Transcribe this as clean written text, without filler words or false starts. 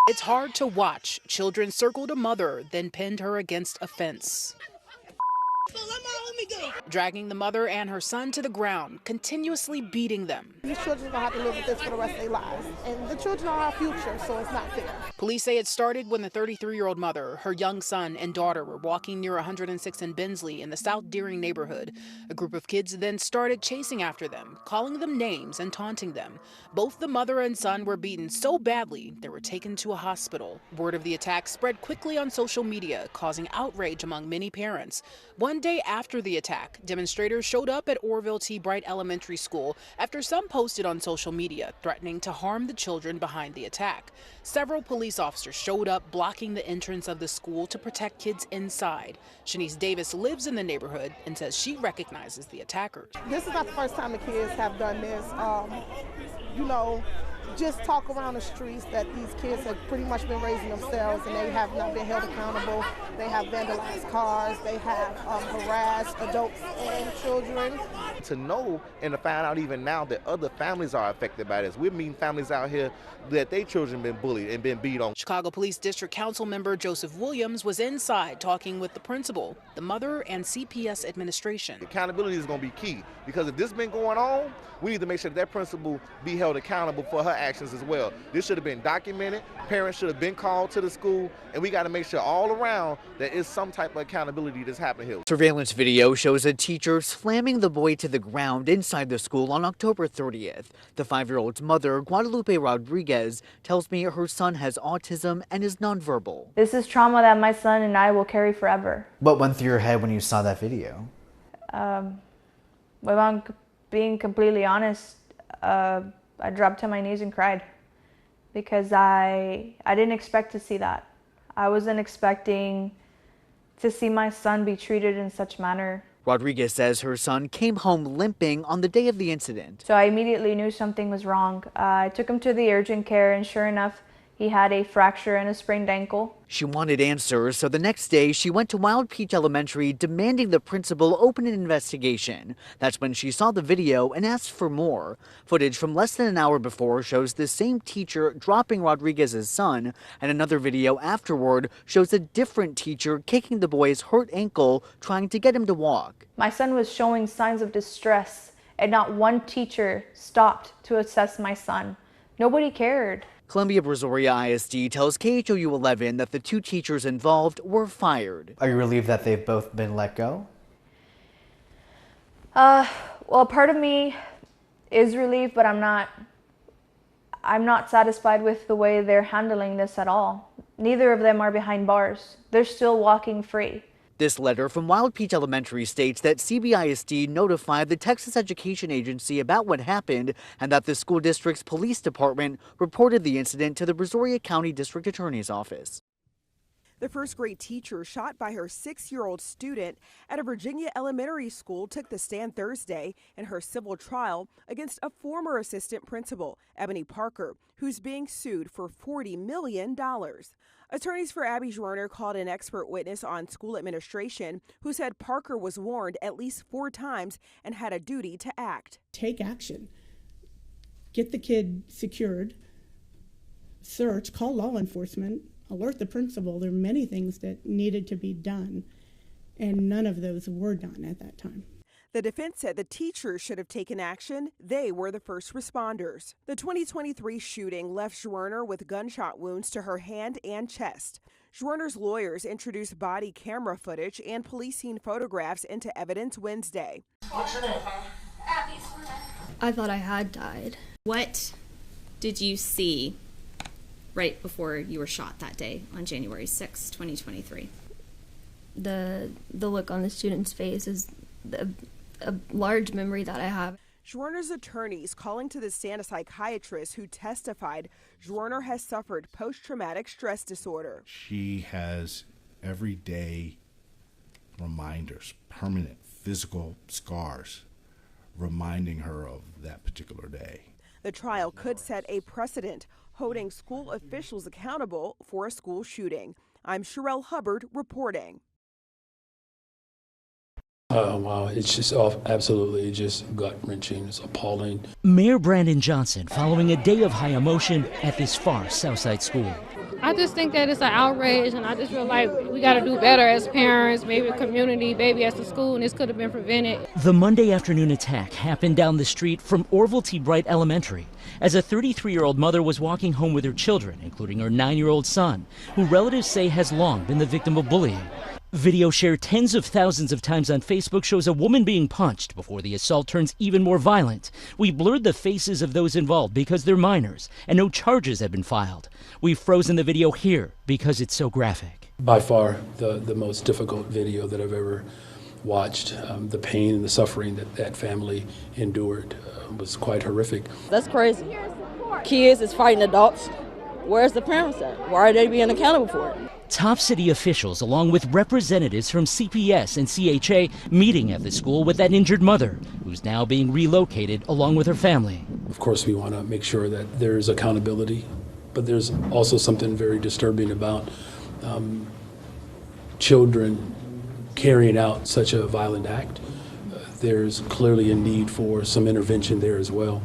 It's hard to watch. Children circled a mother, then pinned her against a fence. Dragging the mother and her son to the ground, continuously beating them. These children are going to have to live with this for the rest of their lives. And the children are our future, so it's not fair. Police say it started when the 33-year-old mother, her young son, and daughter were walking near 106 and Bensley in the South Deering neighborhood. A group of kids then started chasing after them, calling them names and taunting them. Both the mother and son were beaten so badly they were taken to a hospital. Word of the attack spread quickly on social media, causing outrage among many parents. One day after the attack, demonstrators showed up at Orville T. Bright Elementary School after some posted on social media threatening to harm the children behind the attack. Several police officers showed up blocking the entrance of the school to protect kids inside. Shanice Davis lives in the neighborhood and says she recognizes the attackers. This is not the first time the kids have done this. Just talk around the streets that these kids have pretty much been raising themselves and they have not been held accountable. They have vandalized cars, they have harassed adults and children. To know and to find out even now that other families are affected by this. We're meeting families out here that their children been bullied and been beat on. Chicago Police District Council member Joseph Williams was inside talking with the principal, the mother, and CPS administration. Accountability is going to be key because if this has been going on, we need to make sure that principal be held accountable for her actions as well. This should have been documented. Parents should have been called to the school, and we got to make sure all around that is some type of accountability that's happening here. Surveillance video shows a teacher slamming the boy to the ground inside the school on October 30th. The 5-year-old's mother, Guadalupe Rodriguez, tells me her son has autism and is nonverbal. This is trauma that my son and I will carry forever. What went through your head when you saw that video? If I'm being completely honest, I dropped to my knees and cried because I didn't expect to see that. I wasn't expecting to see my son be treated in such manner. Rodriguez says her son came home limping on the day of the incident. So I immediately knew something was wrong. I took him to the urgent care and sure enough, he had a fracture and a sprained ankle. She wanted answers, so the next day she went to Wild Peach Elementary demanding the principal open an investigation. That's when she saw the video and asked for more. Footage from less than an hour before shows the same teacher dropping Rodriguez's son, and another video afterward shows a different teacher kicking the boy's hurt ankle, trying to get him to walk. My son was showing signs of distress, and not one teacher stopped to assess my son. Nobody cared. Columbia Brazoria ISD tells KHOU 11 that the 2 teachers involved were fired. Are you relieved that they've both been let go? Well, part of me is relieved, but I'm not satisfied with the way they're handling this at all. Neither of them are behind bars. They're still walking free. This letter from Wild Peach Elementary states that CBISD notified the Texas Education Agency about what happened and that the school district's police department reported the incident to the Brazoria County District Attorney's Office. The first grade teacher shot by her 6-year-old student at a Virginia elementary school took the stand Thursday in her civil trial against a former assistant principal, Ebony Parker, who's being sued for $40 million. Attorneys for Abby Schwerner called an expert witness on school administration who said Parker was warned at least 4 times and had a duty to act. Take action. Get the kid secured. Search, call law enforcement, alert the principal. There are many things that needed to be done, and none of those were done at that time. The defense said the teachers should have taken action. They were the first responders. The 2023 shooting left Schwerner with gunshot wounds to her hand and chest. Schwerner's lawyers introduced body camera footage and police scene photographs into evidence Wednesday. What's your name? I thought I had died. What did you see right before you were shot that day on January 6, 2023? The look on the student's face is a large memory that I have. Schwerner's attorneys calling to the stand a psychiatrist who testified Schwerner has suffered post-traumatic stress disorder. She has everyday reminders, permanent physical scars, reminding her of that particular day. The trial could set a precedent, holding school officials accountable for a school shooting. I'm Sherelle Hubbard reporting. Wow, it's just absolutely just gut-wrenching. It's appalling. Mayor Brandon Johnson following a day of high emotion at this far Southside school. I just think that it's an outrage, and I just feel like we got to do better as parents, maybe a community, maybe as a school, and this could have been prevented. The Monday afternoon attack happened down the street from Orville T. Bright Elementary as a 33-year-old mother was walking home with her children, including her 9-year-old son, who relatives say has long been the victim of bullying. Video shared tens of thousands of times on Facebook shows a woman being punched before the assault turns even more violent. We blurred the faces of those involved because they're minors and no charges have been filed. We've frozen the video here because it's so graphic. By far the most difficult video that I've ever watched. The pain and the suffering that family endured was quite horrific. That's crazy. Kids is fighting adults. Where's the parents at? Why are they being accountable for it? Top city officials, along with representatives from CPS and CHA, meeting at the school with that injured mother, who's now being relocated along with her family. Of course, we want to make sure that there's accountability, but there's also something very disturbing about children carrying out such a violent act. There's clearly a need for some intervention there as well.